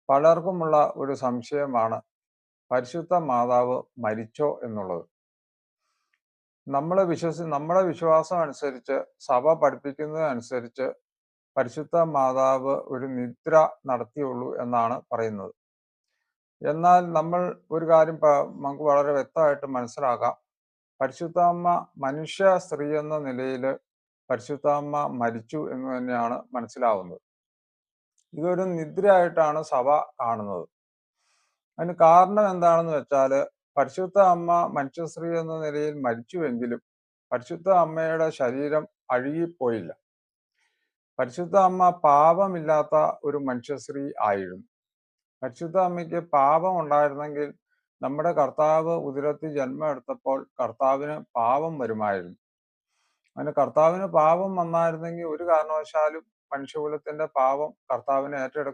പലർക്കുമുള്ള ഒരു സംശയമാണ് പരിശുദ്ധ മാതാവ് മരിച്ചോ എന്നുള്ളത്. നമ്മുടെ വിശ്വാസം അനുസരിച്ച്, സഭ പഠിപ്പിക്കുന്നതനുസരിച്ച് പരിശുദ്ധ മാതാവ് ഒരു നിദ്ര നടത്തിയുള്ളൂ എന്നാണ് പറയുന്നത്. എന്നാൽ നമ്മൾ ഒരു കാര്യം നമുക്ക് വളരെ വ്യക്തമായിട്ട് മനസ്സിലാക്കാം. പരിശുദ്ധാമ്മ മനുഷ്യ സ്ത്രീ എന്ന നിലയിൽ പരിശുദ്ധാമ്മ മരിച്ചു എന്ന് തന്നെയാണ് മനസ്സിലാവുന്നത്. ഇതൊരു നിദ്രയായിട്ടാണ് സഭ കാണുന്നത്. അതിന് കാരണം എന്താണെന്ന് വെച്ചാൽ, പരിശുദ്ധ അമ്മ മനുഷ്യസ്ത്രീ എന്ന നിലയിൽ മരിച്ചുവെങ്കിലും പരിശുദ്ധ അമ്മയുടെ ശരീരം അഴുകിപ്പോയില്ല. പരിശുദ്ധ അമ്മ പാപമില്ലാത്ത ഒരു മനുഷ്യസ്ത്രീ ആയിരുന്നു. പരിശുദ്ധ അമ്മയ്ക്ക് പാപം ഉണ്ടായിരുന്നെങ്കിൽ നമ്മുടെ കർത്താവ് ഉദരത്തിൽ ജന്മം എടുത്തപ്പോൾ കർത്താവിന് പാപം വരുമായിരുന്നു. അതിന് കർത്താവിന് പാപം വന്നായിരുന്നെങ്കിൽ ഒരു കാരണവശാലും മനുഷ്യകുലത്തിന്റെ പാപം കർത്താവിനെ ഏറ്റെടുക്കാൻ